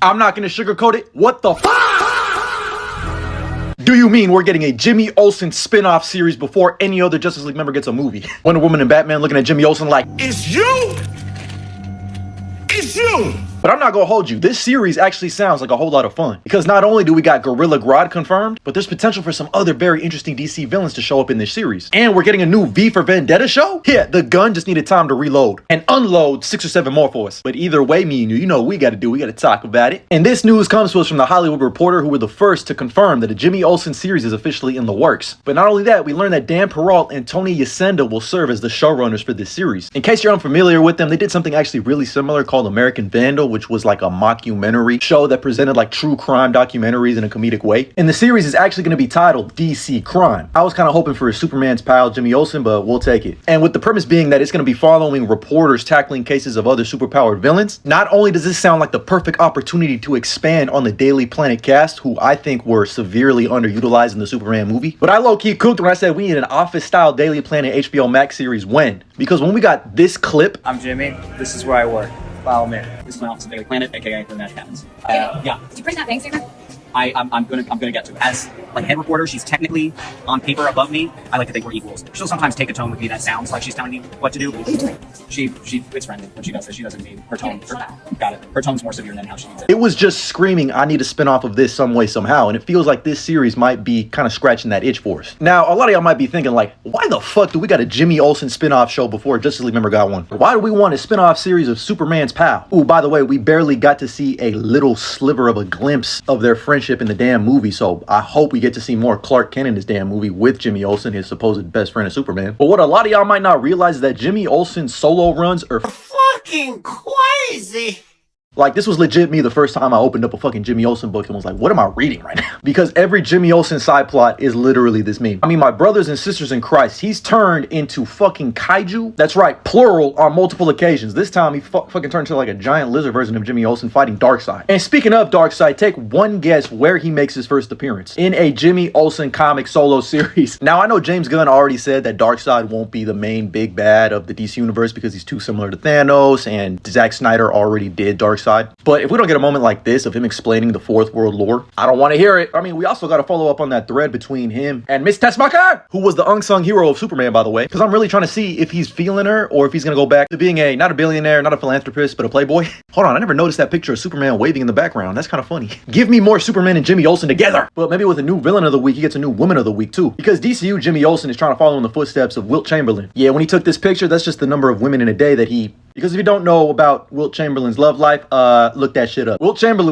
I'm not gonna sugarcoat it. What the fuck? Do you mean we're getting a Jimmy Olsen spin-off series before any other Justice League member gets a movie? Wonder Woman and Batman looking at Jimmy Olsen like, It's you! It's you! but I'm not gonna hold you. This series actually sounds like a whole lot of fun. Because not only do we got Gorilla Grodd confirmed, but there's potential for some other very interesting DC villains to show up in this series. And we're getting a new V for Vendetta show? Yeah, the gun just needed time to reload and unload 6 or 7 more for us. But either way, me and you know what we gotta do. We gotta talk about it. And this news comes to us from the Hollywood Reporter, who were the first to confirm that a Jimmy Olsen series is officially in the works. But not only that, we learned that Dan Perrault and Tony Yacenda will serve as the showrunners for this series. In case you're unfamiliar with them, they did something actually really similar called American Vandal, which was like a mockumentary show that presented like true crime documentaries in a comedic way. And the series is actually going to be titled DC Crime. I was kind of hoping for Superman's pal Jimmy Olsen, but we'll take it. And with the premise being that it's going to be following reporters tackling cases of other superpowered villains, not only does this sound like the perfect opportunity to expand on the Daily Planet cast, who I think were severely underutilized in the Superman movie, but I low-key cooked when I said we need an office-style Daily Planet HBO Max series. When? Because when we got this clip, I'm Jimmy. This is where I work. Follow me. This is my office at Daily Planet, aka where Magic happens. Yeah. Did you print that bank statement? I'm gonna get to it. As like head reporter, she's technically on paper above me. I like to think we're equals. She'll sometimes take a tone with me that sounds like she's telling me what to do. What are you doing? She it's friendly when she does this. She doesn't mean her tone. Got it. Her tone's more severe than how she means it. it was just screaming, I need a spin-off of this some way, somehow. And it feels like this series might be kind of scratching that itch for us. Now, a lot of y'all might be thinking like, why the fuck do we got a Jimmy Olsen spin-off show before a Justice League member got one? Why do we want a spin-off series of Superman's pal? Ooh, by the way, we barely got to see a little sliver of a glimpse of their friendship in the damn movie. So I hope we get to see more Clark Kent in this damn movie with Jimmy Olsen, his supposed best friend of Superman. But what a lot of y'all might not realize is that Jimmy Olsen's solo runs are Fucking crazy! like, this was legit me the first time I opened up a fucking Jimmy Olsen book and was like, what am I reading right now? Because every Jimmy Olsen side plot is literally this meme. I mean, my brothers and sisters in Christ, he's turned into fucking kaiju. That's right, plural on multiple occasions. This time he fucking turned into like a giant lizard version of Jimmy Olsen fighting Darkseid. And speaking of Darkseid, take one guess where he makes his first appearance. In a Jimmy Olsen comic solo series. Now, I know James Gunn already said that Darkseid won't be the main big bad of the DC universe because he's too similar to Thanos, and Zack Snyder already did Darkseid. But if we don't get a moment like this of him explaining the fourth world lore, I don't want to hear it. I mean, we also got to follow up on that thread between him and Miss Tessmacher, who was the unsung hero of Superman, by the way, because I'm really trying to see if he's feeling her or if he's going to go back to being not a billionaire, not a philanthropist, but a playboy. Hold on, I never noticed that picture of Superman waving in the background. That's kind of funny. Give me more Superman and Jimmy Olsen together. But maybe with a new villain of the week, he gets a new woman of the week too. Because DCU Jimmy Olsen is trying to follow in the footsteps of Wilt Chamberlain. Yeah, when he took this picture, that's just the number of women in a day that he... Because if you don't know about Wilt Chamberlain's love life, look that shit up. Wilt Chamberlain